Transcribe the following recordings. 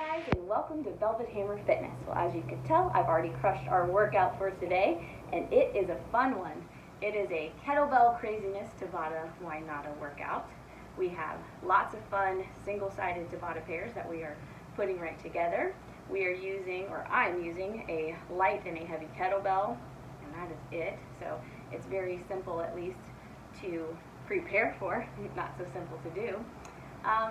guys, and welcome to Velvet Hammer Fitness. Well, as you can tell, I've already crushed our workout for today, and it is a fun one. It is a kettlebell craziness Tabata Notta workout. We have lots of fun single-sided Tabata pairs that we are putting right together. We are using, or I'm using, a light and a heavy kettlebell, and that is it. So it's very simple, at least, to prepare for, not so simple to do.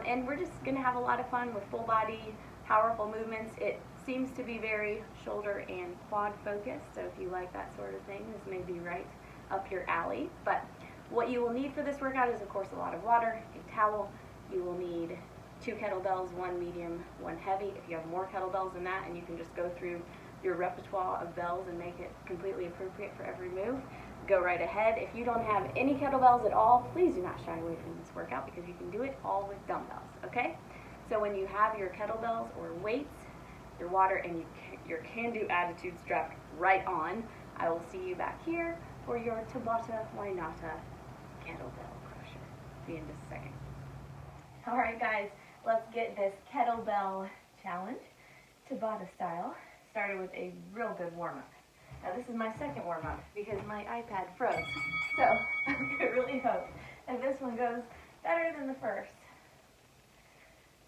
And we're just going to have a lot of fun with full body, powerful movements. It seems to be very shoulder and quad focused, so if you like that sort of thing, this may be right up your alley. But what you will need for this workout is, of course, a lot of water, a towel. You will need 2 kettlebells, 1 medium, 1 heavy. If you have more kettlebells than that, and you can just go through your repertoire of bells and make it completely appropriate for every move, go right ahead. If you don't have any kettlebells at all, please do not shy away from this workout because you can do it all with dumbbells, okay? So when you have your kettlebells or weights, your water, and your can-do attitude strapped right on, I will see you back here for your Tabata Notta kettlebell crusher. See you in just a second. All right, guys, let's get this kettlebell challenge, Tabata style, started with a real good warm-up. Now this is my second warm-up because my iPad froze. So I really hope that this one goes better than the first.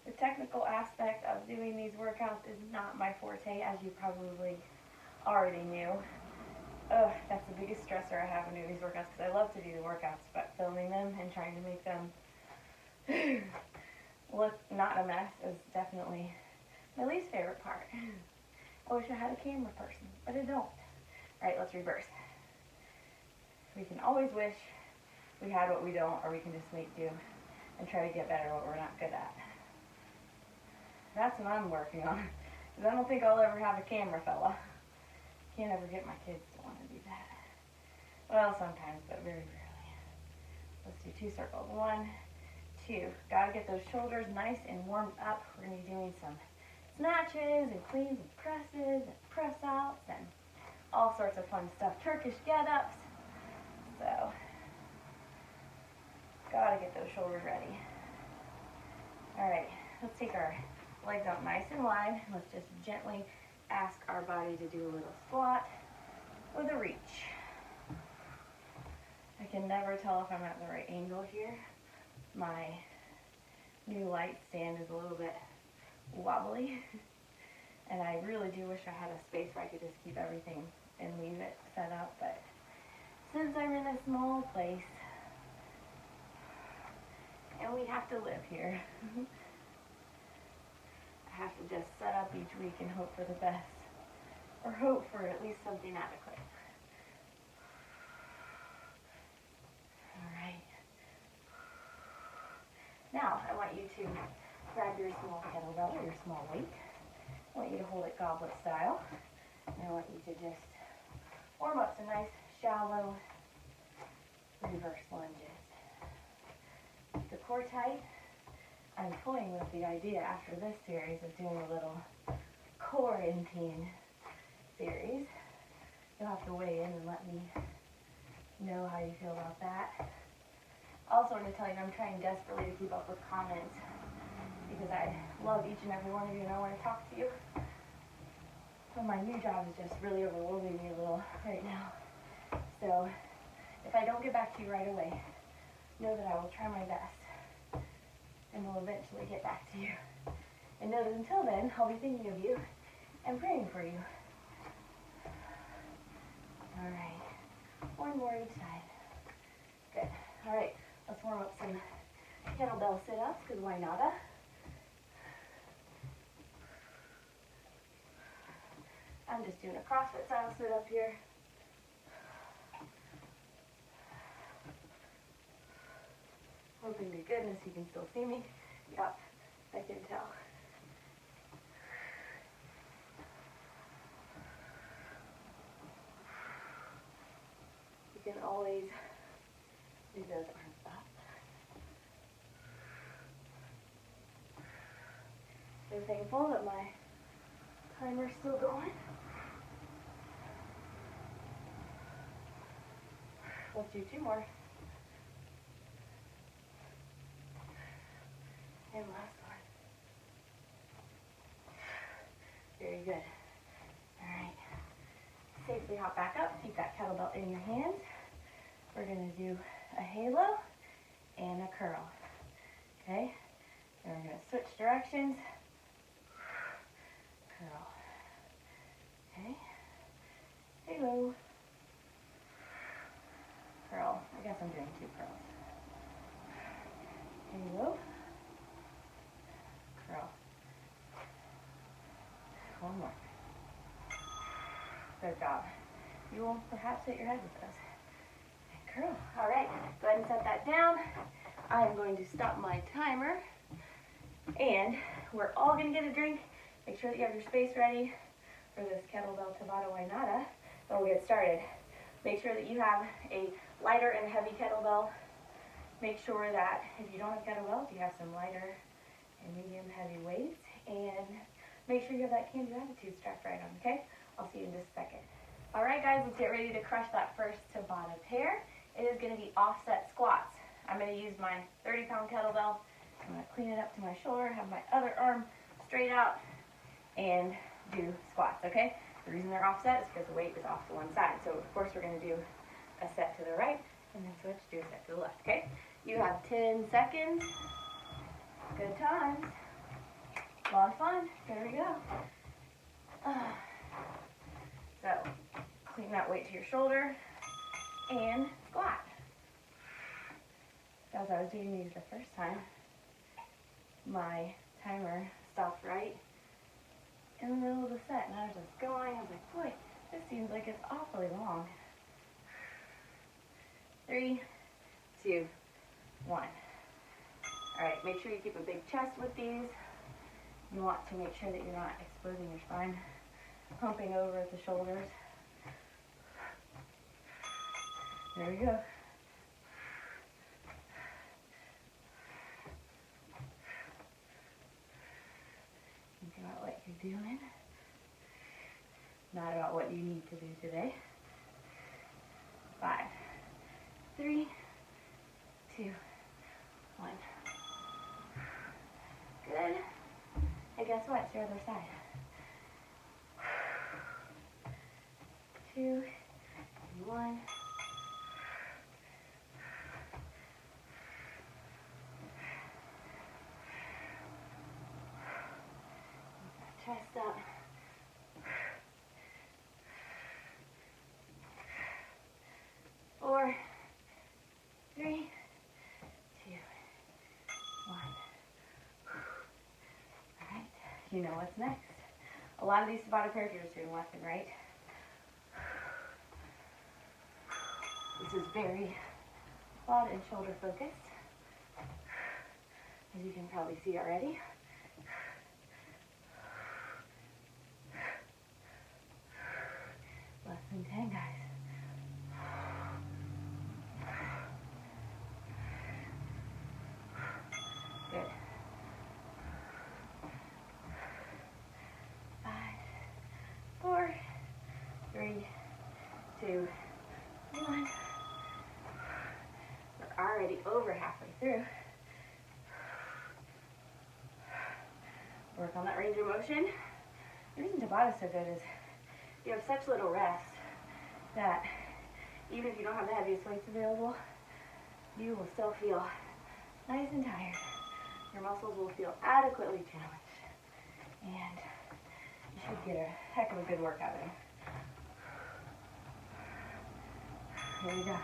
The technical aspect of doing these workouts is not my forte, as you probably already knew. That's the biggest stressor I have when doing these workouts, because I love to do the workouts, but filming them and trying to make them look not a mess is definitely my least favorite part. I wish I had a camera person, but I don't. Alright, let's reverse. We can always wish we had what we don't, or we can just make do and try to get better at what we're not good at. That's what I'm working on, because I don't think I'll ever have a camera fella. Can't ever get my kids to want to do that. Well, sometimes, but very rarely. Let's do 2 circles. 1, 2. Gotta get those shoulders nice and warmed up. We're going to be doing some snatches and cleans and presses and press outs and all sorts of fun stuff. Turkish Get-Ups. So, gotta get those shoulders ready. Alright, let's take our legs out nice and wide. Let's just gently ask our body to do a little squat with a reach. I can never tell if I'm at the right angle here. My new light stand is a little bit wobbly. And I really do wish I had a space where I could just keep everything and leave it set up, but since I'm in a small place, and we have to live here, I have to just set up each week and hope for the best, or hope for at least something adequate. Alright. Now, I want you to grab your small kettlebell or your small weight. I want you to hold it goblet style. And I want you to just warm up some nice, shallow, reverse lunges. Keep the core tight. I'm toying with the idea after this series of doing a little quarantine series. You'll have to weigh in and let me know how you feel about that. Also, want to tell you I'm trying desperately to keep up with comments because I love each and every one of you and I want to talk to you. So my new job is just really overwhelming me a little right now. So if I don't get back to you right away, know that I will try my best and will eventually get back to you. And know that until then, I'll be thinking of you and praying for you. Alright, 1 more each side. Good. Alright, let's warm up some kettlebell sit-ups, because why not? I'm just doing a CrossFit style sit-up here. Hoping to goodness you can still see me. Yep, I can tell. You can always leave those arms up. So thankful that my timer's still going. Let's do 2 more. And last one. Very good. All right. Safely hop back up. Keep that kettlebell in your hands. We're going to do a halo and a curl. Okay? Then we're going to switch directions. Curl. Okay? Halo. Curl. I guess I'm doing 2 curls. Halo. Curl. One more. Good job. You will perhaps hit your head with this. And curl. All right, go ahead and set that down. I am going to stop my timer. And we're all going to get a drink. Make sure that you have your space ready for this Kettlebell Tabata Notta. Then we'll get started. Make sure that you have a lighter and heavy kettlebell. Make sure that if you don't have kettlebells, you have some lighter and medium heavy weights. And make sure you have that can-do attitude strapped right on, okay? I'll see you in just a second. All right, guys, let's get ready to crush that first Tabata pair. It is going to be offset squats. I'm going to use my 30-pound kettlebell. I'm going to clean it up to my shoulder, have my other arm straight out, and do squats, okay? The reason they're offset is because the weight is off to one side. So, of course, we're going to do a set to the right, and then switch, do a set to the left, okay? You have 10 seconds. Good times. A lot of fun. There we go. So, clean that weight to your shoulder and squat. As I was doing these the first time, my timer stopped right in the middle of the set, and I was just going. I was like, boy, this seems like it's awfully long. 3, 2, 1. All right, make sure you keep a big chest with these. You want to make sure that you're not exposing your spine, humping over at the shoulders. There we go. Think about what you're doing, not about what you need to do today. 5, 3, 2, 1. Good. And guess what? It's your other side. 2, 1. Chest up. 4, 3, 2, 1. Alright, you know what's next. A lot of these Tabata pairs you're just doing left and right. This is very quad and shoulder focused, as you can probably see already. Less than 10, guys. Good. 5, 4, 3, 2, 1. We're already over halfway through. Work on that range of motion. The reason Tabata is so good is you have such little rest that even if you don't have the heaviest weights available, you will still feel nice and tired. Your muscles will feel adequately challenged, and you should get a heck of a good workout in. Here we go.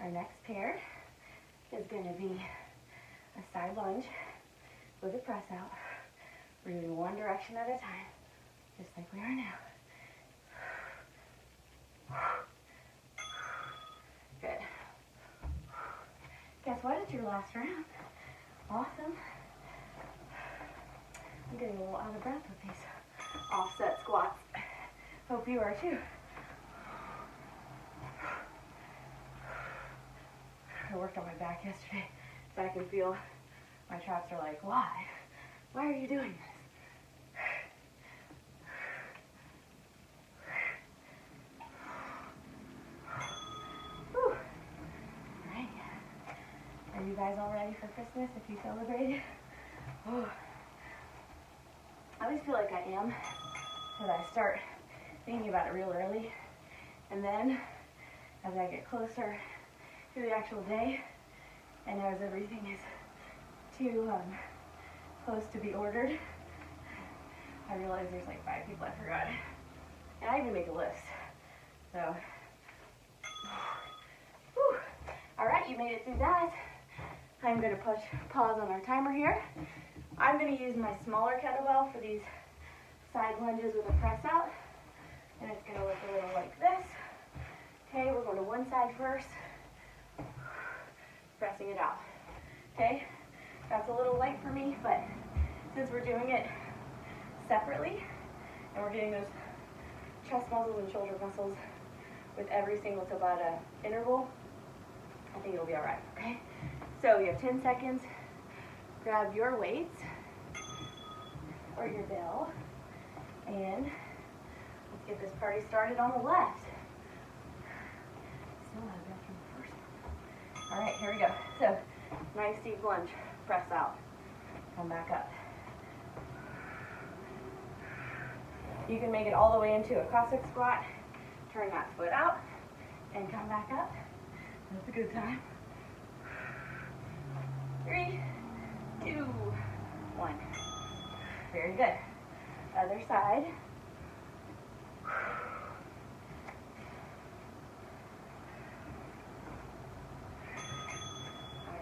Our next pair is going to be a side lunge with a press out. We're doing one direction at a time, just like we are now. Good. Guess what? It's your last round. Awesome. I'm getting a little out of breath with these offset squats. Hope you are too. I worked on my back yesterday, so I can feel my traps are like, why? Why are you doing this? Whew. All right. Are you guys all ready for Christmas if you celebrate? Oh. I always feel like I am, so that I start thinking about it real early, and then as I get closer to the actual day, and as everything is too close to be ordered, I realize there's like 5 people I forgot, and I even make a list. So, whew. All right, you made it through that. I'm going to push pause on our timer here. I'm going to use my smaller kettlebell for these side lunges with a press out, and it's going to look a little like this. Okay, we're going to one side first, pressing it out. Okay, that's a little light for me, but since we're doing it separately, and we're getting those chest muscles and shoulder muscles with every single Tabata interval, I think it'll be all right, okay? So we have 10 seconds. Grab your weights or your bell, and let's get this party started on the left. Still not enough from the first one. All right, here we go. So, nice deep lunge, press out, come back up. You can make it all the way into a Cossack squat, turn that foot out, and come back up. That's a good time. 3, 2, 1. Very good. Other side. All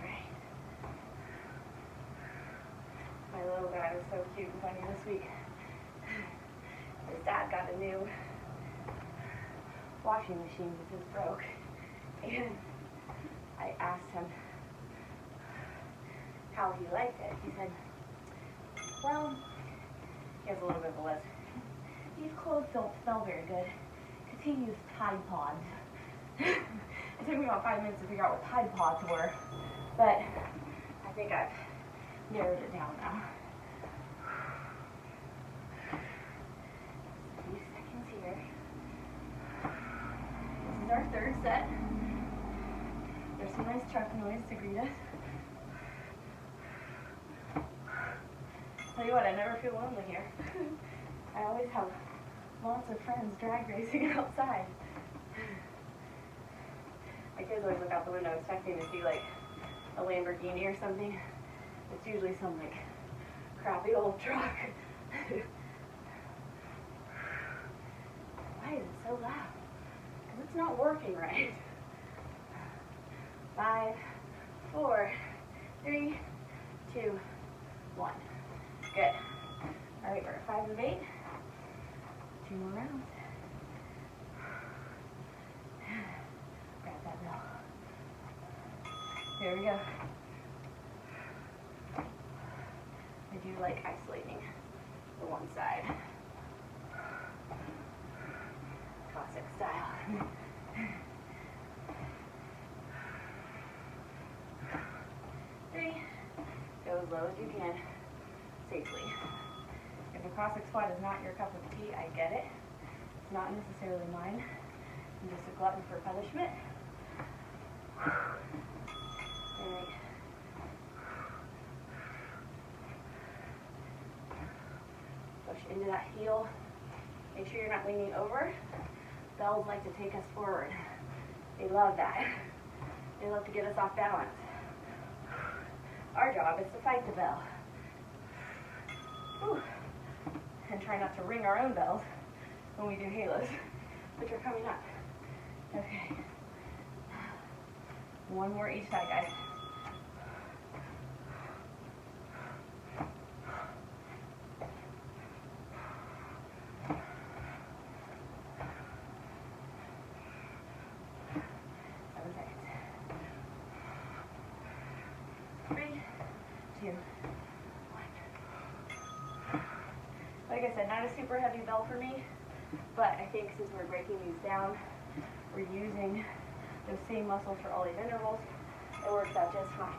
right. My little guy was so cute and funny this week. His dad got a new washing machine because his broke, and I asked him how he liked it. He said, well, he has a little bit of a list. These clothes don't smell very good because he used Tide Pods. It took me about 5 minutes to figure out what Tide Pods were, but I think I've narrowed it down now. This is our third set. There's some nice truck noise to greet us. Tell you what, I never feel lonely here. I always have lots of friends drag racing outside. My kids always look out the window expecting to see like a Lamborghini or something. It's usually some like crappy old truck. Why is it so loud? Because it's not working right. 5, 4, 3, 2, 1. Good. All right, we're at 5 of 8. 2 more rounds. Grab that bell. Here we go. I do like isolating the one side. Classic style. 3. Go as low as you can, safely. If a Cossack squat is not your cup of tea, I get it. It's not necessarily mine. I'm just a glutton for punishment. Alright. Push into that heel. Make sure you're not leaning over. Bells like to take us forward. They love that. They love to get us off balance. Our job is to fight the bell. Whew. And try not to ring our own bells when we do halos, which are coming up. Okay. One more each side, guys. Like I said, not a super heavy bell for me, but I think since we're breaking these down, we're using those same muscles for all these intervals, it works out just fine.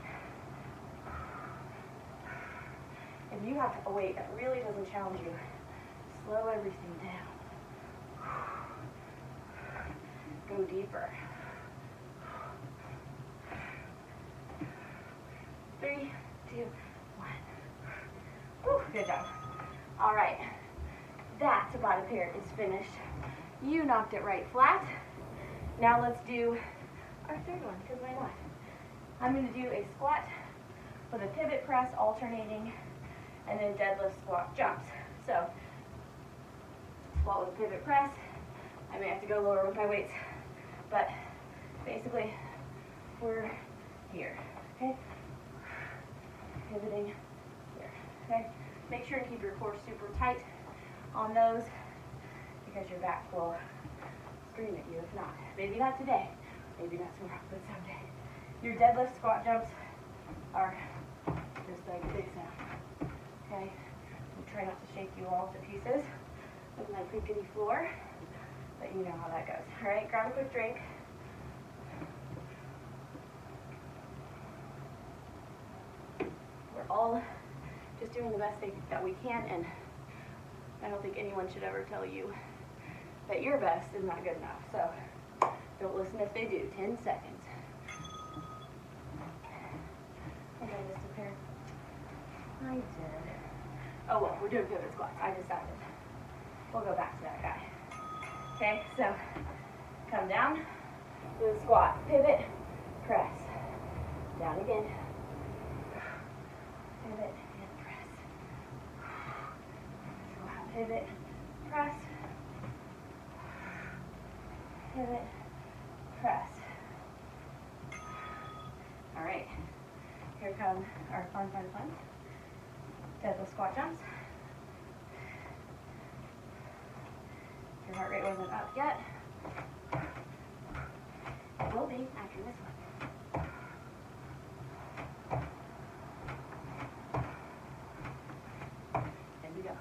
If you have a weight that really doesn't challenge you, slow everything down. Go deeper. 3, 2, 1. Whew, good job. All right, that Tabata pair is finished. You knocked it right flat. Now let's do our third one, because why not? I'm going to do a squat with a pivot press alternating, and then deadlift squat jumps. So, squat with a pivot press. I may have to go lower with my weights, but basically, we're here, okay? Pivoting here, okay? Make sure to keep your core super tight on those, because your back will scream at you if not. Maybe not today, maybe not tomorrow, but someday. Your deadlift squat jumps are just like a big sound, okay? So try not to shake you all to pieces with my crickety floor, but you know how that goes. All right, grab a quick drink. We're all just doing the best that we can, and I don't think anyone should ever tell you that your best is not good enough. So don't listen if they do. 10 seconds. Okay, just a pair. I did. Oh well, we're doing pivot squats. I decided. We'll go back to that guy. Okay, so come down, do a squat, pivot, press. Down again. Pivot and press. Squat, pivot, press. Pivot, press. All right, here come our fun. Deadlift squat jumps. Your heart rate wasn't up yet. It will be after this one. There we go.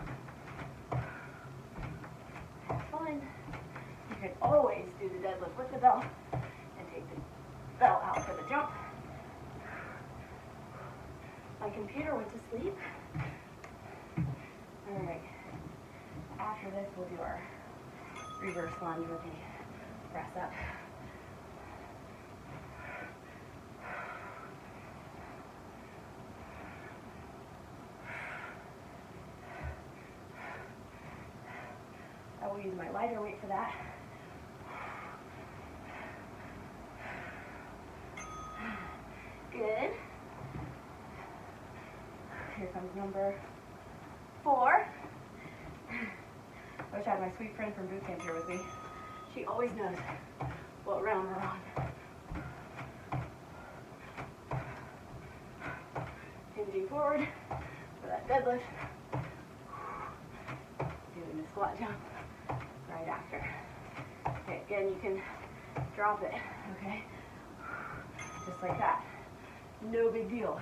Have fun. You can always do the deadlift with the bell and take the bell out for the jump. My computer went to sleep. All right. After this, we'll do our reverse lunge with a press up. I will use my lighter weight for that. Good. Here comes number 4. I wish I had my sweet friend from boot camp here with me. She always knows what round we're on. Hinging forward for that deadlift. Doing the squat jump right after. Okay, again, you can drop it, okay? Just like that. No big deal.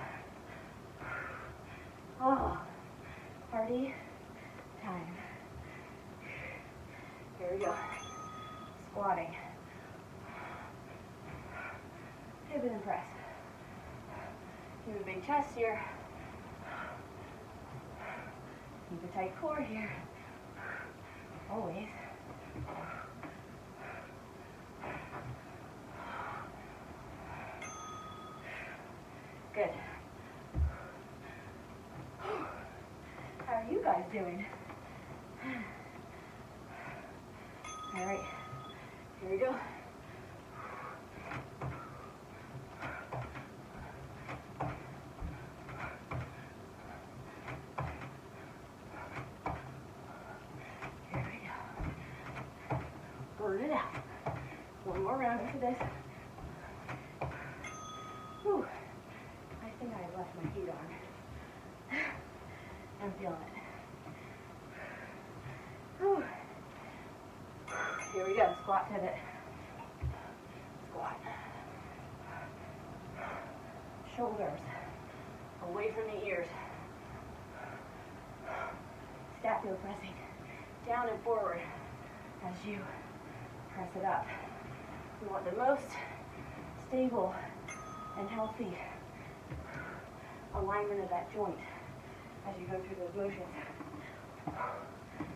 Oh, party time. Here we go. Squatting. Pivot and press. Keep a big chest here. Keep a tight core here. Always. Good. How are you guys doing? All right, here we go. Here we go. Burn it out. One more round after this. Whew. I think I left my heat on. I'm feeling it. Whew. Here we go, squat pivot. Squat. Shoulders away from the ears. Scapula pressing down and forward as you press it up. You want the most stable and healthy alignment of that joint as you go through those motions.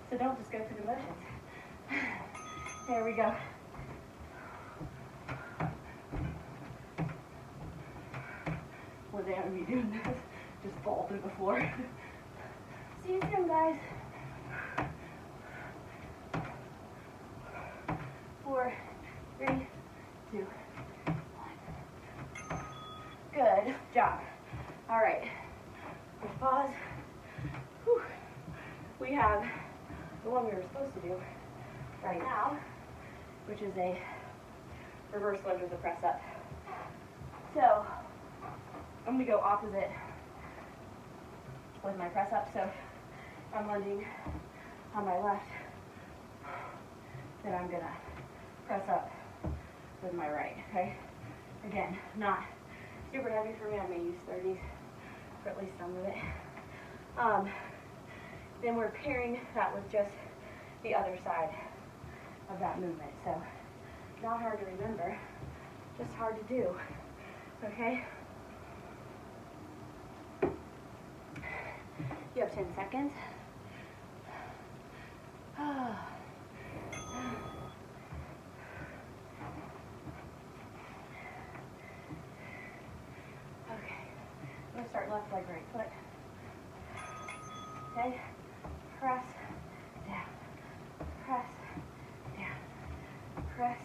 So don't just go through the motions. There we go. when they have me doing this, just fall through the floor. See you soon, guys. 4, 3, 2, 1. Good job. All right, let's pause. Whew. We have the one we were supposed to do right now, which is a reverse lunge with a press up. So I'm gonna go opposite with my press up. So I'm lunging on my left, then I'm gonna press up with my right, okay? Again, not super heavy for me. I may use 30s for at least some of it. Then we're pairing that with just the other side of that movement. So not hard to remember, just hard to do, okay? You have 10 seconds. Okay, I'm gonna start left leg, right foot. Okay, press, down, press, down, press.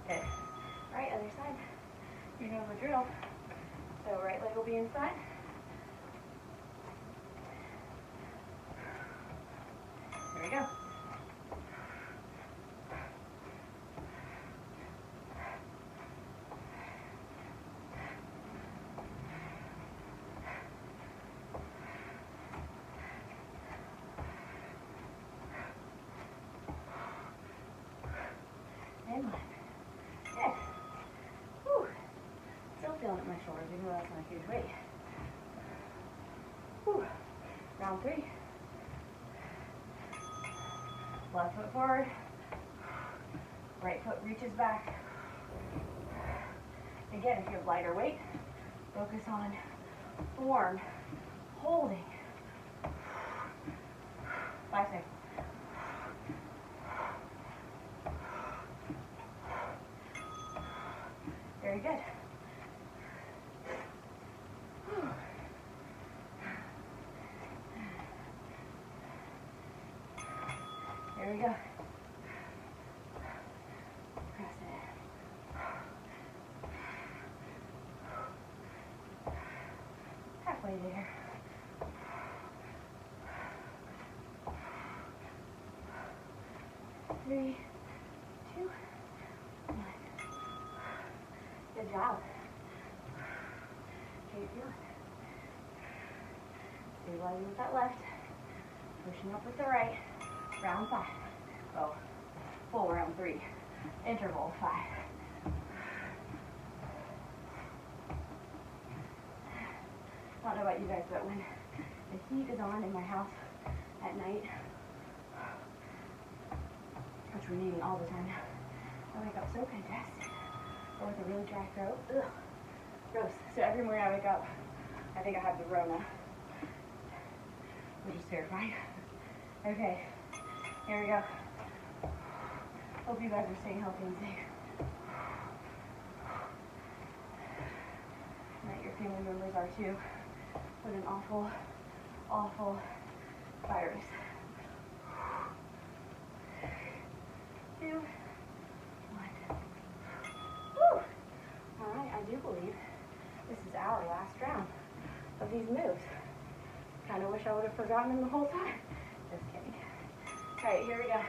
Good. All right, other side. You know the drill. So right leg will be inside. There we go. And 1. Good. Whew. Still feeling it in my shoulders, even though that's not a huge weight. Whew. Round 3. Left foot forward. Right foot reaches back. Again, if you have lighter weight, focus on form, holding. 5 seconds. Very good. There we go. Press it. Halfway there. Three, 2, 1. Good job. How you feeling? Stabilizing with that left. Pushing up with the right. Round 5. Oh, full round 3. Interval 5. I don't know about you guys, but when the heat is on in my house at night, which we're needing all the time now, I wake up so congested or with a really dry throat. Ugh, gross. So every morning I wake up, I think I have the Rona, which is terrifying. Okay. Here we go. Hope you guys are staying healthy and safe. And that your family members are too. What an awful, awful virus. 2, 1. Woo! Alright, I do believe this is our last round of these moves. Kind of wish I would have forgotten them the whole time. Just kidding. Alright, here we go.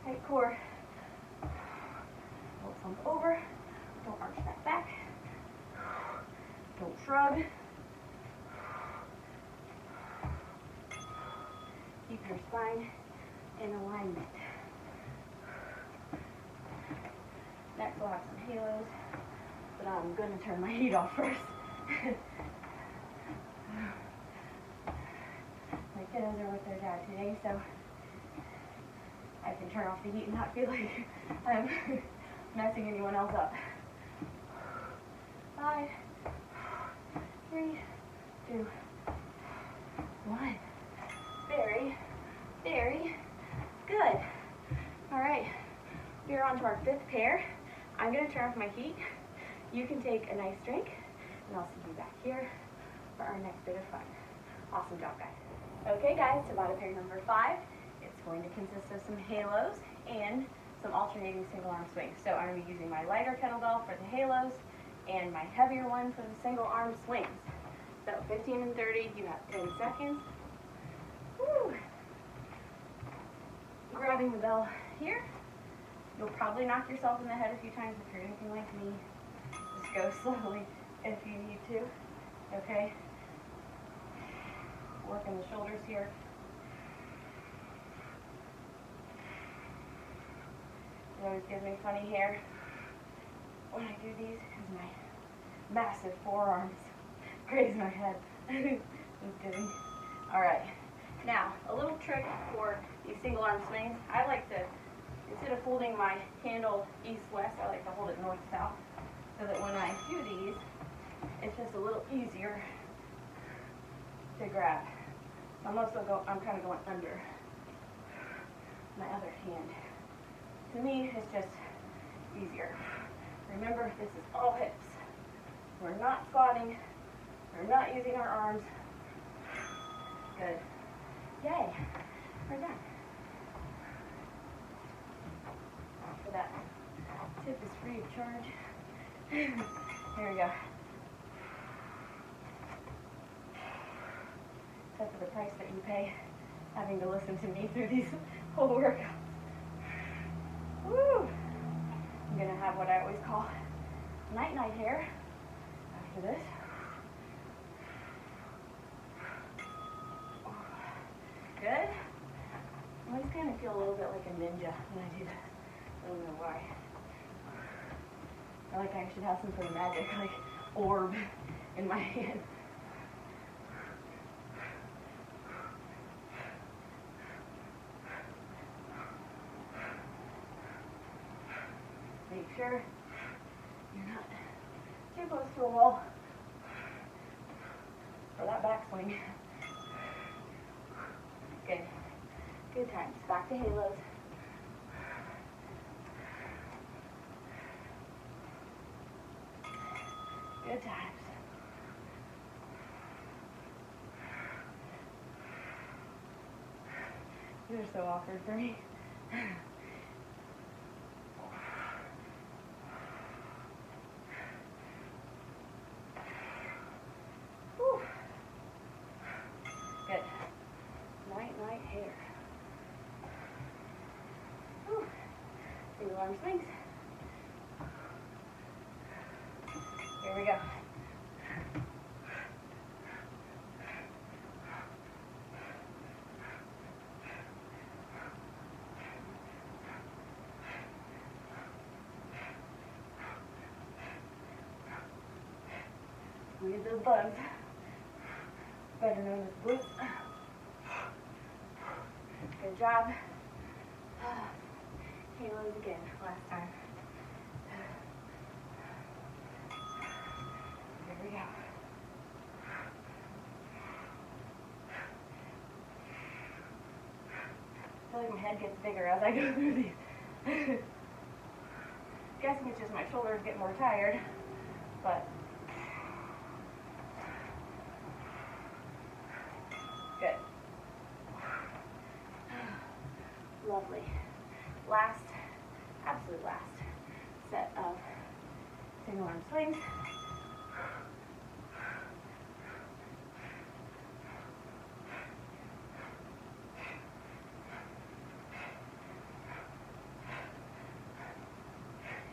Tight core. Don't slump over. Don't arch that back. Don't shrug. Keep your spine in alignment. Next we'll have some halos, but I'm going to turn my heat off first. My kiddos are with their dad today, so I can turn off the heat and not feel like I'm messing anyone else up. 5, 3, 2, 1. Very, very good. All right, we are on to our 5th pair. I'm gonna turn off my heat. You can take a nice drink, and I'll see you back here for our next bit of fun. Awesome job, guys. Okay, guys, Tabata pair number 5. It's going to consist of some halos and some alternating single arm swings. So I'm going to be using my lighter kettlebell for the halos and my heavier one for the single arm swings. So 15 and 30, you have 10 seconds. Woo. Grabbing the bell here. You'll probably knock yourself in the head a few times if you're anything like me. Just go slowly if you need to. Okay? Working the shoulders here. It always gives me funny hair when I do these because my massive forearms graze my head. Just kidding. Alright, now a little trick for these single arm swings. I like to, instead of holding my handle east-west, I like to hold it north-south so that when I do these, it's just a little easier to grab. I'm kind of going under my other hand. To me, it's just easier. Remember, this is all hips. We're not squatting. We're not using our arms. Good. Yay. We're done. After that, tip is free of charge. Here we go. Except for the price that you pay having to listen to me through these whole workouts. Woo! I'm gonna have what I always call night-night hair after this. Good. I always kind of feel a little bit like a ninja when I do this. I don't know why. I like I should have some sort of magic, like orb in my hand. Make sure you're not too close to a wall for that backswing. Good. Good times. Back to halos. Good times. These are so awkward for me. Good. Night hair. Whew. Single arm swings. Here we go. Look at those bugs. Better known as glutes. Good job. Halos again, last time. Here we go. I feel like my head gets bigger as I go through these. Guessing it's just my shoulders get more tired, but good. Lovely. Last, absolute last set of single arm swings.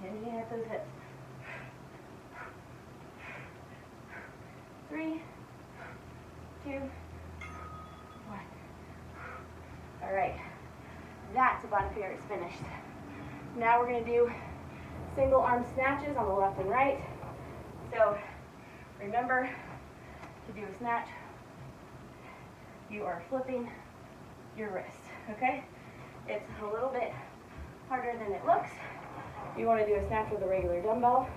Hinging at those hips. 3, 2, 1. All right. That Tabata pair is finished. Now we're going to do single arm snatches on the left and right. So remember to do a snatch, you are flipping your wrist, okay? It's a little bit harder than it looks, You want to do a snatch with a regular dumbbell.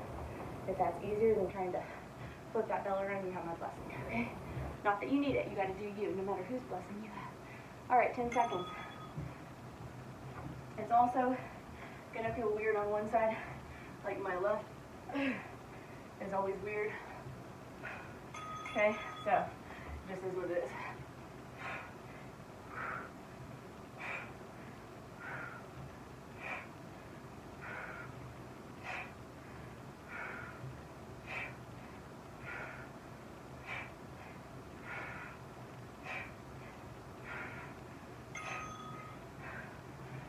If that's easier than trying to flip that bell around, you have my blessing, okay? Not that you need it, you gotta do you, no matter whose blessing you have. All right, 10 seconds. It's also gonna feel weird on one side, like my left is always weird. Okay, so this is what it is.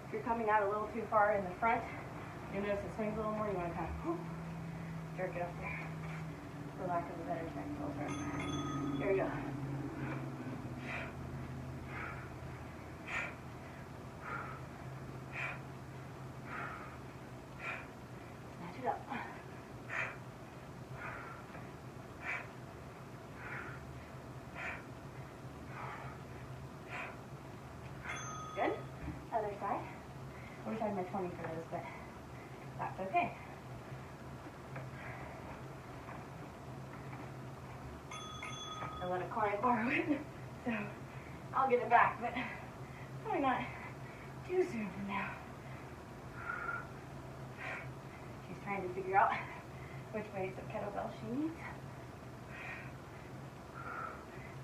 If you're coming out a little too far in the front, you'll notice it swings a little more. You want to kind of jerk it up there, for lack of a better technical term. There you go. Snatch it up. Good. Other side. I wish I had my 20 for those, but that's okay. I let a client borrow it, so I'll get it back, but probably not too soon from now. She's trying to figure out which weights of kettlebell she needs.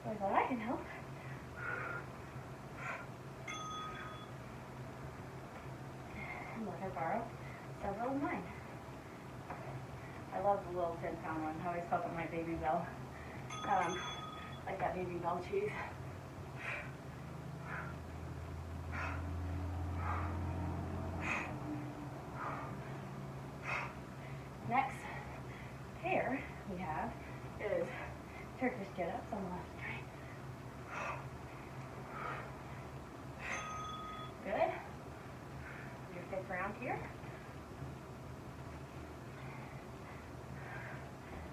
So I thought I can help. And let her borrow several of mine. I love the little 10-pound one. I always call it my baby bell. Like that baby bell cheese. Next pair we have is Turkish Get-Ups on the left and right. Good. Your fifth round here.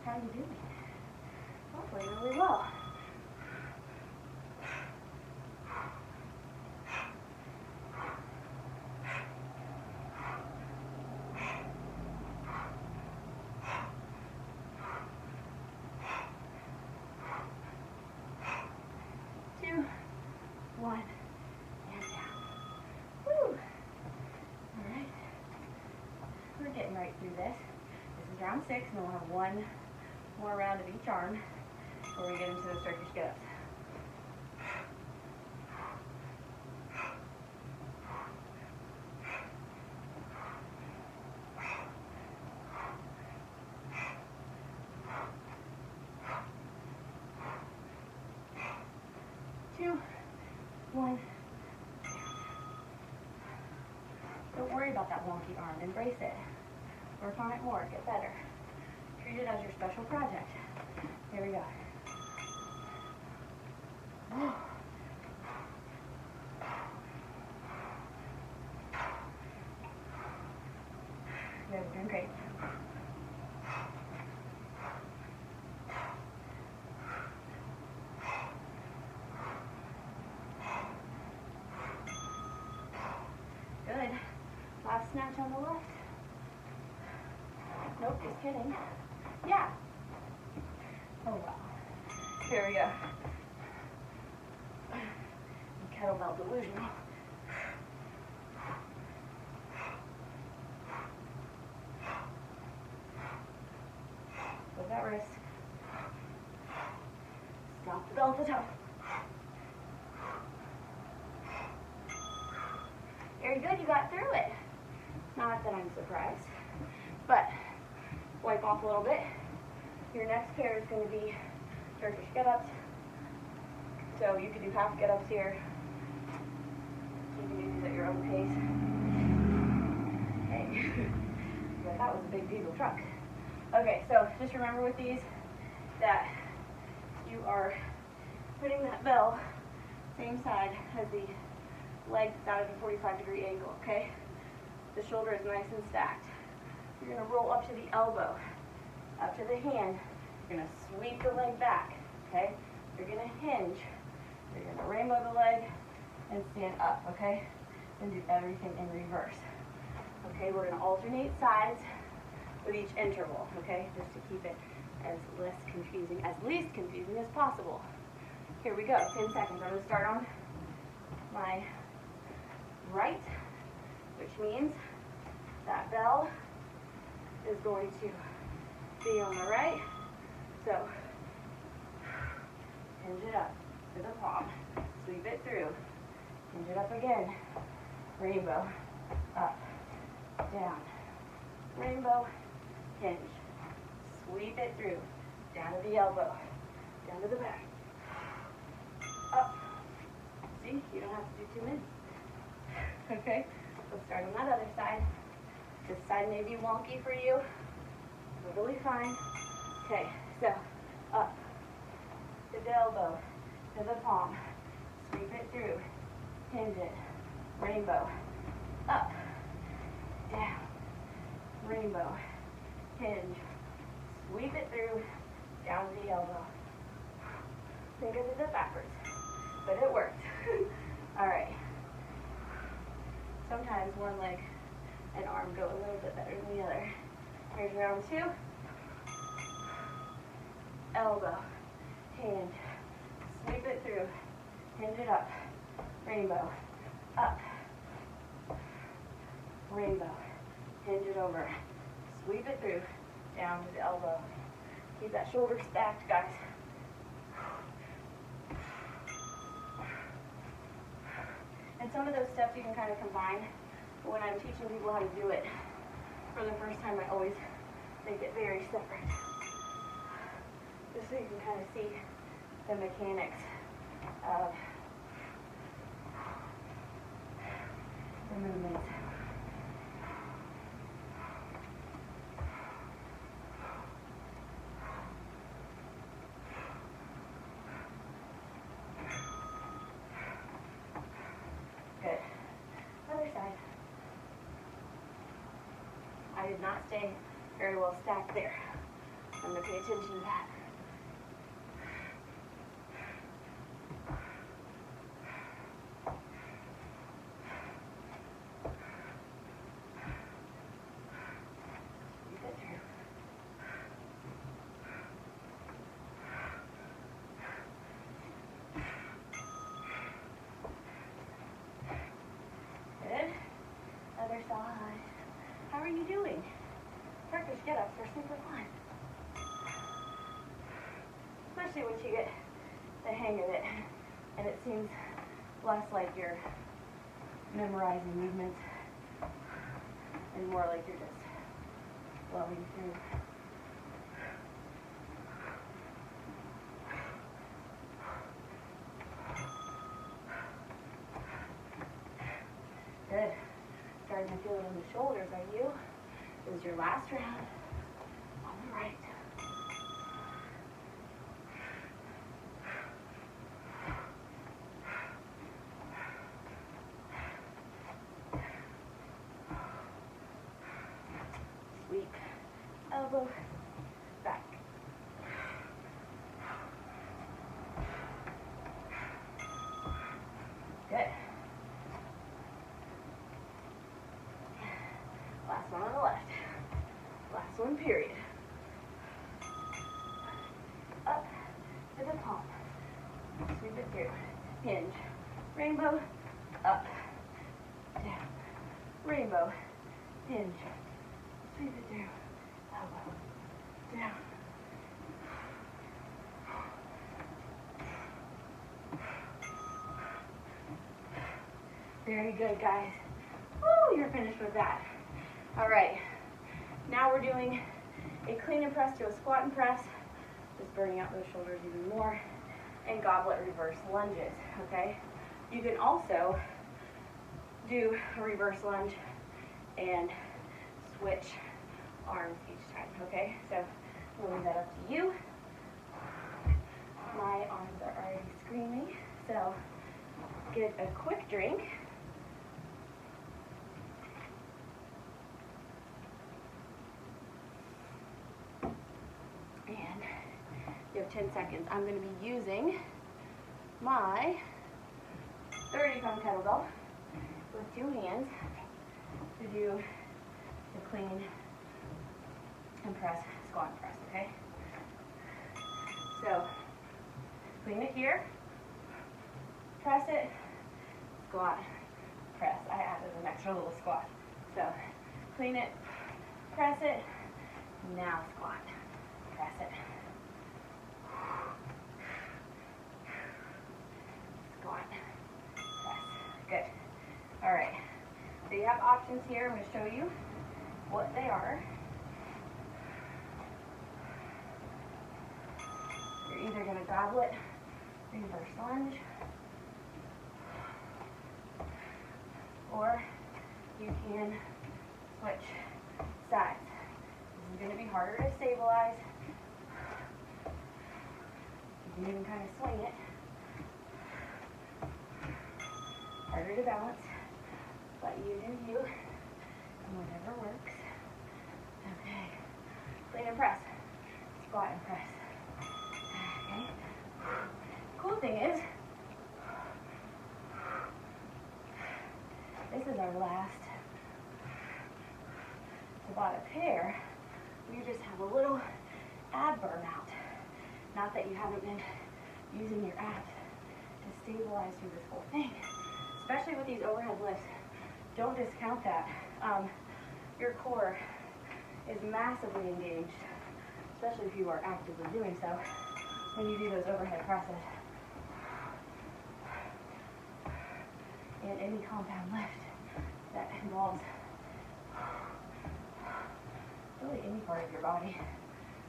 How are you doing? Hopefully really well. Two, one, and down. Woo! Alright. We're getting right through this. This is round 6, and then we'll have one more round of each arm before we get into those Turkish Get-Ups. Two, one. Don't worry about that wonky arm. Embrace it. Work on it more. Get better. Treat it as your special project. Here we go. Good, doing great. Good. Last snatch on the left. Nope, just kidding. Yeah. Oh wow. Here we go. Kettlebell delusional. With that wrist. Stop the bell to toe. Very good, you got through it. Not that I'm surprised, but wipe off a little bit. Your next pair is going to be Turkish Get-Ups. So you can do half Get-Ups here. You can do these at your own pace. Hey, but that was a big diesel truck. Okay, so just remember with these that you are putting that bell same side as the leg that's out at a 45-degree angle, okay? The shoulder is nice and stacked. You're going to roll up to the elbow, up to the hand. You're going to sweep the leg back, okay? You're going to hinge. You're going to rainbow the leg and stand up, okay? And do everything in reverse. Okay, we're gonna alternate sides with each interval, okay? Just to keep it as least confusing as possible. Here we go, 10 seconds. I'm gonna start on my right, which means that bell is going to be on the right. So, hinge it up to the palm, sweep it through, hinge it up again, rainbow, up, down, rainbow, hinge, sweep it through, down to the elbow, down to the back, up. See, you don't have to do too many. Okay, let's start on that other side. This side may be wonky for you, totally fine. Okay, so up to the elbow, to the palm, sweep it through, hinge it, rainbow, up, down, rainbow, hinge, sweep it through, down to the elbow. Think I did that backwards, but it worked. All right. Sometimes one leg and arm go a little bit better than the other. Here's round 2. Elbow, hand, sweep it through, hinge it up, rainbow, up, rainbow, hinge it over, sweep it through, down to the elbow. Keep that shoulder stacked, guys. And some of those steps you can kind of combine. But when I'm teaching people how to do it for the first time, I always make it very separate. Just so you can kind of see the mechanics of the movements. Good. Other side. I did not stay very well stacked there. I'm going to pay attention to that. Side. How are you doing? Turkish get-ups are super fun. Especially once you get the hang of it and it seems less like you're memorizing movements and more like you're just flowing through. Good. Starting to feel it in the shoulders, are you? This is your last round on the right. Sweep, elbow, back. Good. Last one on the left. Last one, period. Up to the palm. Sweep it through. Hinge. Rainbow. Up. Down. Rainbow. Hinge. Sweep it through. Elbow. Down. Very good, guys. Woo, you're finished with that. All right, now we're doing a clean and press to a squat and press, just burning out those shoulders even more, and goblet reverse lunges, okay? You can also do a reverse lunge and switch arms each time, okay? So we'll leave that up to you. My arms are already screaming, so get a quick drink. You have 10 seconds. I'm going to be using my 30-pound kettlebell with 2 hands to do to clean and press, squat and press, okay? So, clean it here, press it, squat, press. I added an extra little squat. So, clean it, press it, now squat, press it. Squat, press. Good. All right. So you have options here. I'm going to show you what they are. You're either going to goblet, reverse lunge, or you can switch sides. This is going to be harder to stabilize. You can even kind of swing it. Harder to balance, but you do you, and whatever works. Okay, clean and press, squat and press. Okay, cool thing is, this is our last Tabata pair. We just have a little ab burnout. Not that you haven't been using your abs to stabilize through this whole thing. Especially with these overhead lifts, don't discount that. Your core is massively engaged, especially if you are actively doing so, when you do those overhead presses. And any compound lift that involves really any part of your body.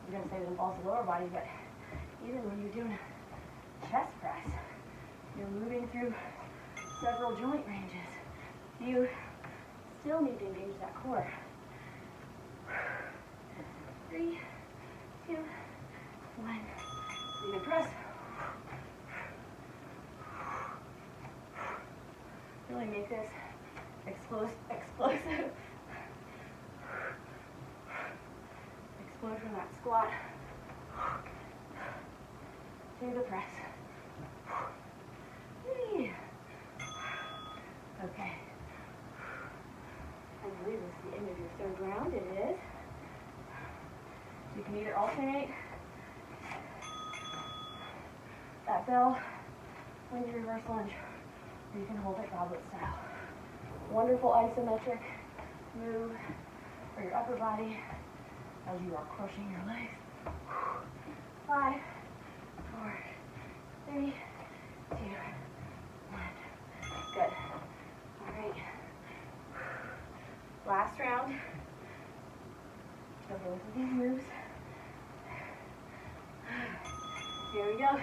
I'm going to say it involves the lower body, but even when you're doing a chest press, you're moving through several joint ranges. You still need to engage that core. 3, 2, 1. Lean and press. Really make this explosive. Explode from that squat to the press. Okay. I believe this is the end of your third round. It is. You can either alternate that bell when you reverse lunge, or you can hold it goblet style. Wonderful isometric move for your upper body as you are crushing your legs. 5, 4, 3, 2, 1. Good. All right. Last round of both of these moves. Here we go.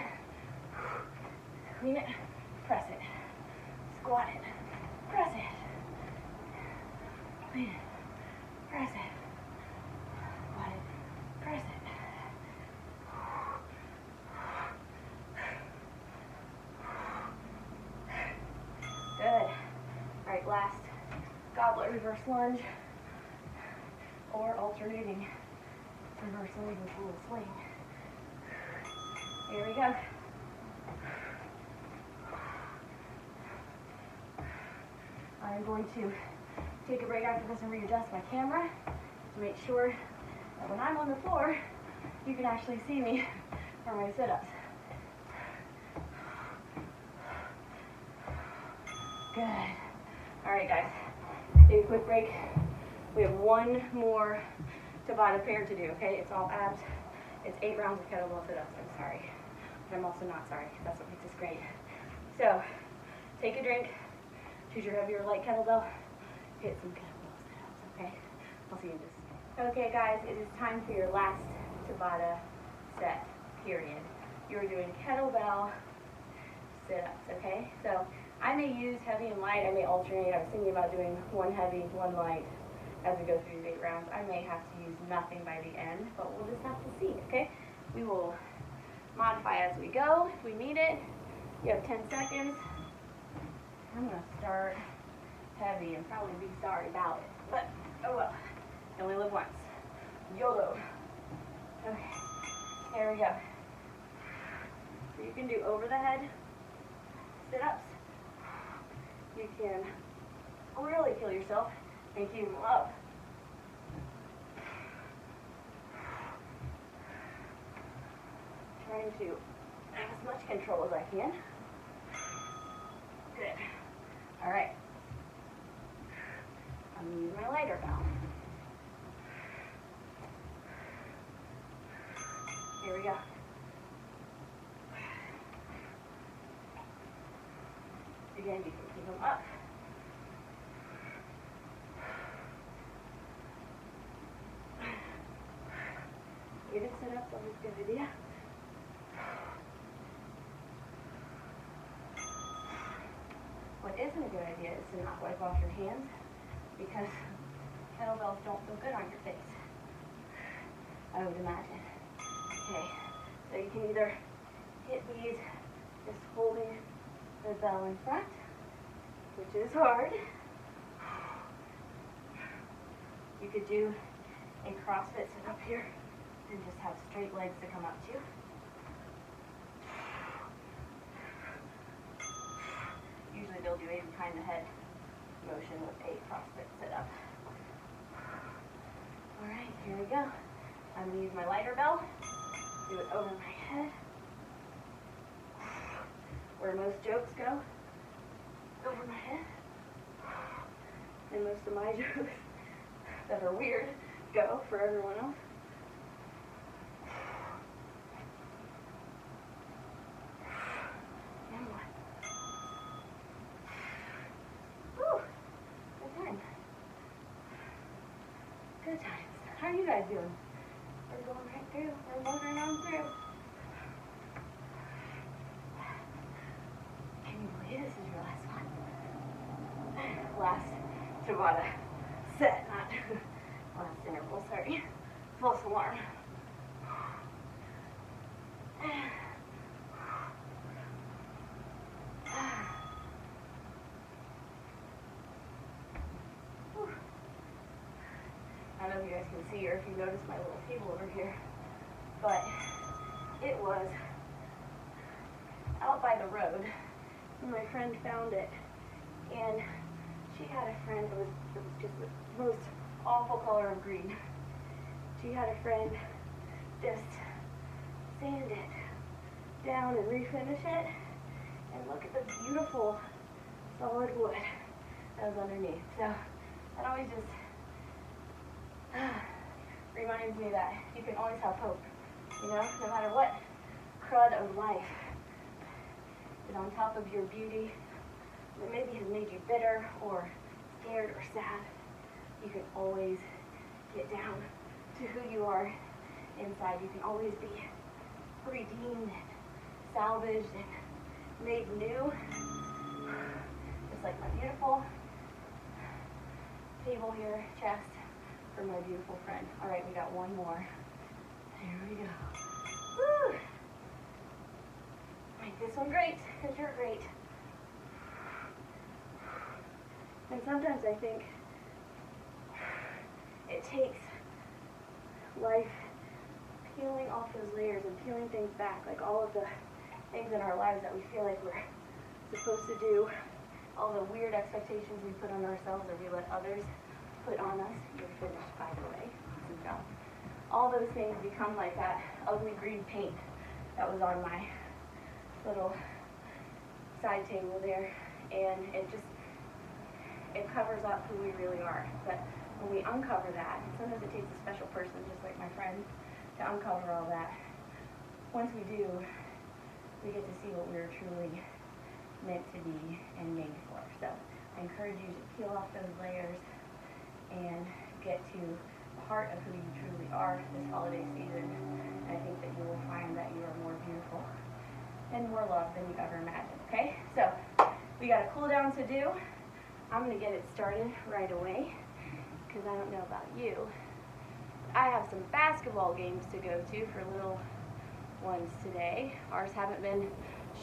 Clean it, press it, squat it, press it, clean it, press it, squat it, press it. Good. All right, last goblet reverse lunge, or alternating reverse lunge with a little swing. Here we go. I'm going to take a break after this and readjust my camera to make sure that when I'm on the floor, you can actually see me for my sit-ups. Good. All right, guys. Take a quick break. We have one more Tabata pair to do, okay? It's all abs. It's 8 rounds of kettlebell sit-ups. I'm sorry. But I'm also not sorry. That's what makes this great. So, take a drink. Choose your heavy or light kettlebell. Hit some kettlebell sit-ups, okay? I'll see you in just a second. Okay, guys, it is time for your last Tabata set, period. You're doing kettlebell sit-ups, okay? So, I may use heavy and light. I may alternate. I was thinking about doing one heavy, one light as we go through these 8 rounds. I may have to use nothing by the end, but we'll just have to see, okay? We will modify as we go if we need it. You have 10 seconds. I'm going to start heavy and probably be sorry about it, but oh well. You only live once. YOLO. Okay, here we go. So you can do over the head sit-ups. You can really kill yourself and keep them up trying to have as much control as I can. Good. All right. I'm going to use my lighter bell. Here we go. Again, you can keep them up. Even sit-ups, always a good idea. What isn't a good idea is to not wipe off your hands, because kettlebells don't feel good on your face, I would imagine. Okay, so you can either hit these just holding the bell in front, which is hard. You could do a CrossFit sit up here and just have straight legs to come up to. Usually they'll do a behind the head motion with a CrossFit sit up. All right, here we go. I'm going to use my lighter bell, do it over my head, where most jokes go, over my head, and most of my jokes that are weird go for everyone else. And one. Whew, good time. Good times. How are you guys doing? We're going right through. We're moving on through. Can you believe this is your last one? Last Tabata set, not last interval, sorry. False alarm. I don't know if you guys can see or if you notice my little table over here, but it was out by the road, and my friend found it, and she had a friend that was just the most awful color of green. She had a friend just sand it down and refinish it, and look at the beautiful solid wood that was underneath. So that always just reminds me that you can always have hope, you know, no matter what crud of life is on top of your beauty that maybe has made you bitter or scared or sad. You can always get down to who you are inside. You can always be redeemed and salvaged and made new, just like my beautiful table here, chest, for my beautiful friend. All right, we got one more. Here we go. Woo! Make this one great, because you're great. And sometimes I think it takes life peeling off those layers and peeling things back, like all of the things in our lives that we feel like we're supposed to do, all the weird expectations we put on ourselves or we let others put on us. You're finished, by the way. Good job. All those things become like that ugly green paint that was on my little side table there, and it covers up who we really are. But when we uncover that, sometimes it takes a special person, just like my friend, to uncover all that. Once we do, we get to see what we were truly meant to be and made for. So I encourage you to peel off those layers and get to the heart of who you truly are this holiday season. And I think that you will find that you are more beautiful and more loved than you ever imagined, okay? So we got a cool down to do. I'm gonna get it started right away, because I don't know about you. I have some basketball games to go to for little ones today. Ours haven't been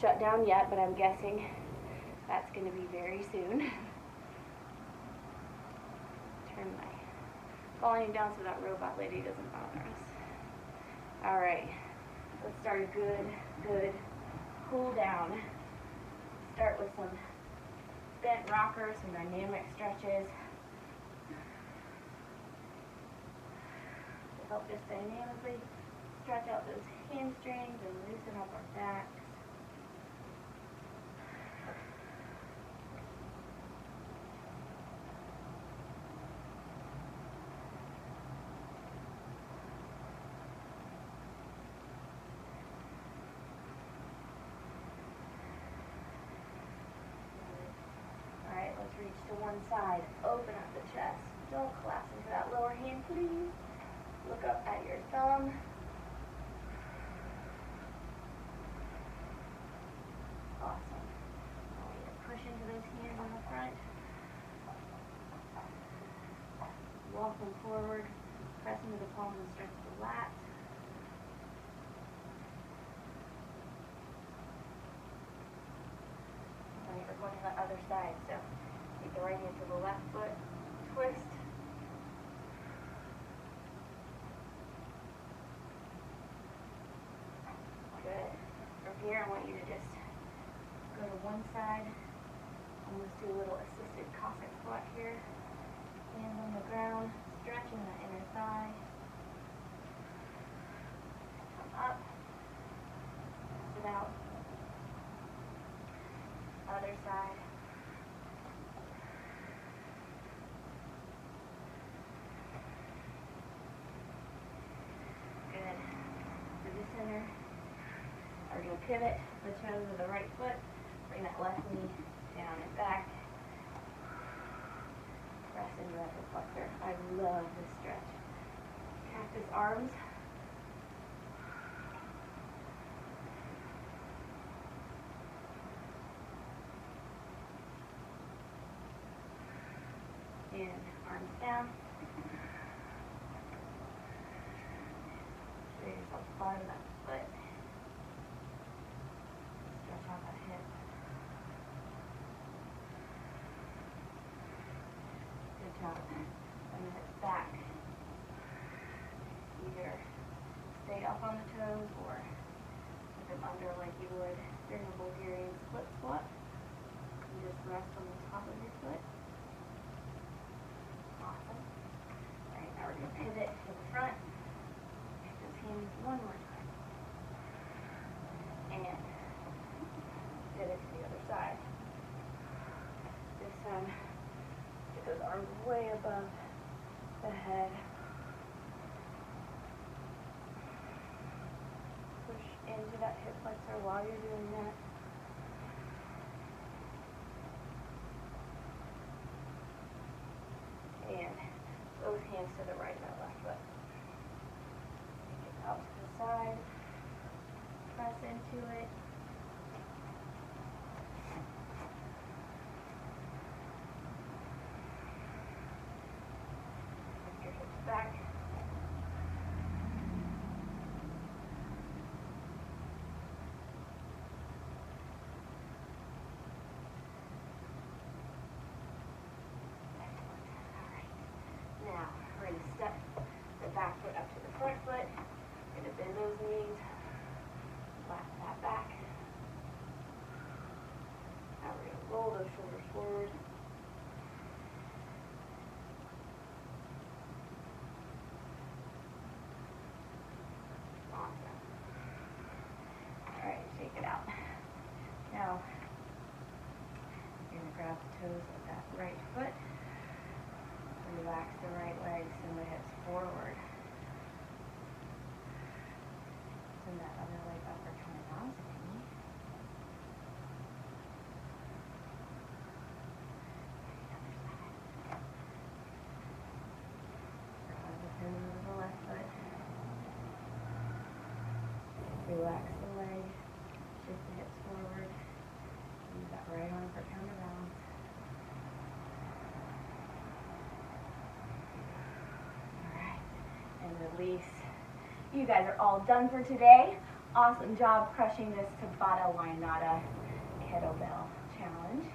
shut down yet, but I'm guessing that's gonna be very soon. Turn my volume down so that robot lady doesn't bother us. All right, let's start a good cool down. Start with some bent rockers, some dynamic stretches to help just dynamically stretch out those hamstrings and loosen up our backs. Alright, let's reach to one side. Open up the chest. Don't collapse into that lower hand, please. Look up at your thumb. Awesome. I want you to push into those hands on the front. Walk them forward. Press into the palms and stretch the lats. Alright, we're going to the other side. So take the right hand to the left foot. Twist. Good. From here, I want you to just go to one side. Almost do a little assisted Cossack squat here. Hands on the ground, stretching the inner thigh. Come up. Press it out. Other side. Good. To the center. We're going to pivot the toes of the right foot. Bring that left knee down and back. Press into that reflector. I love this stretch. Cactus arms. And arms down. Show yourself the bottom of that foot. Stretch out that hip. Good job. Bring the hips back. Either stay up on the toes or put them under like you would during a Bulgarian split squat. You just rest on the top of your foot. Awesome. Alright, now we're going to pivot to the front. Take those hands one more time. And pivot to the other side. This time, get those arms way above the head. Push into that hip flexor while you're doing that. And those hands to the right of that left foot. Take it out to the side. Press into it. Lift your hips back. Now, we're going to step the back foot up to the front foot. We're going to bend those knees, flatten that back. Now we're going to roll those shoulders forward. Awesome. Alright, shake it out. Now, you're going to grab the toes of that right foot. Relax the right leg, send the hips forward. Send that other leg up for trianosity. Grab the toes of the left foot. Relax the leg. Shift the hips forward. Use that right arm for counterbalance. Release. You guys are all done for today. Awesome job crushing this Tabata Notta Kettlebell challenge.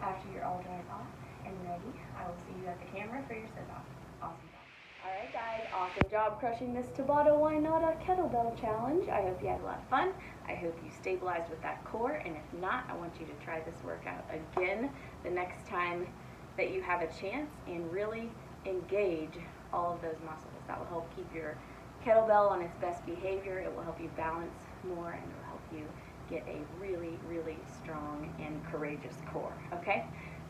After you're all dried off and ready, I will see you at the camera for your sit-off. Awesome job. Alright guys, awesome job crushing this Tabata Notta Kettlebell challenge. I hope you had a lot of fun. I hope you stabilized with that core, and if not, I want you to try this workout again the next time that you have a chance and really engage all of those muscles. That will help keep your kettlebell on its best behavior. It will help you balance more and it will help you get a really, really strong and courageous core, okay?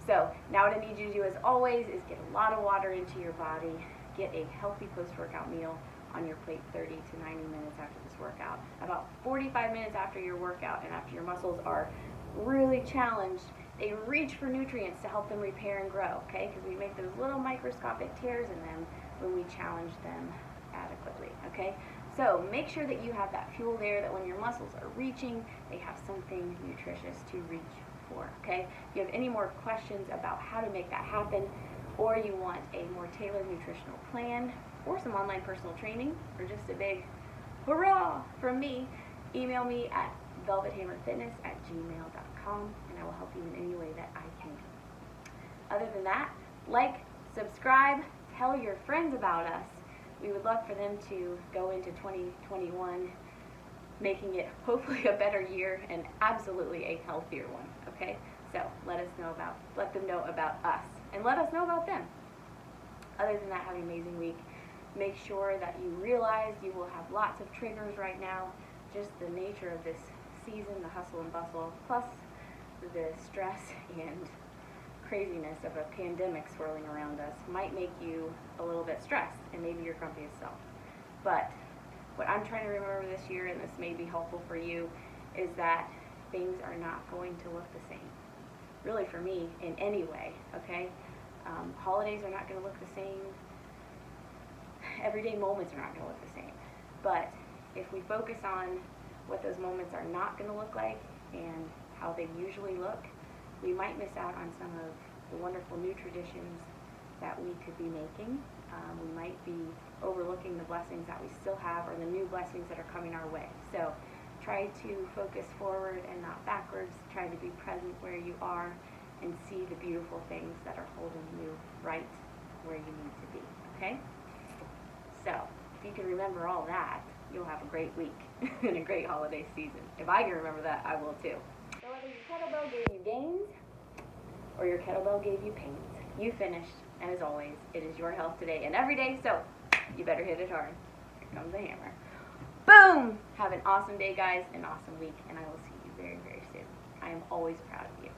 So now what I need you to do as always is get a lot of water into your body, get a healthy post-workout meal on your plate 30 to 90 minutes after this workout. About 45 minutes after your workout and after your muscles are really challenged, they reach for nutrients to help them repair and grow, okay? Because we make those little microscopic tears in them when we challenge them adequately, okay? So make sure that you have that fuel there, that when your muscles are reaching, they have something nutritious to reach for, okay? If you have any more questions about how to make that happen, or you want a more tailored nutritional plan, or some online personal training, or just a big hurrah from me, email me at velvethammerfitness@gmail.com and I will help you in any way that I can. Other than that, like, subscribe, tell your friends about us. We would love for them to go into 2021 making it hopefully a better year and absolutely a healthier one, okay? So let them know about us and let us know about them. Other than that, have an amazing week. Make sure that you realize you will have lots of triggers right now. Just the nature of this season, the hustle and bustle, plus the stress and craziness of a pandemic swirling around us might make you a little bit stressed and maybe your grumpiest self. But what I'm trying to remember this year, and this may be helpful for you, is that things are not going to look the same. Really for me, in any way, okay? Holidays are not going to look the same. Everyday moments are not going to look the same. But if we focus on what those moments are not going to look like and how they usually look, we might miss out on some of the wonderful new traditions that we could be making. We might be overlooking the blessings that we still have or the new blessings that are coming our way. So try to focus forward and not backwards. Try to be present where you are and see the beautiful things that are holding you right where you need to be, okay? So if you can remember all that, you'll have a great week and a great holiday season. If I can remember that, I will too. So whether your kettlebell gave you gains or your kettlebell gave you pains, you finished, and as always, it is your health today and every day, so you better hit it hard. Here comes the hammer. Boom! Have an awesome day, guys, an awesome week, and I will see you very, very soon. I am always proud of you.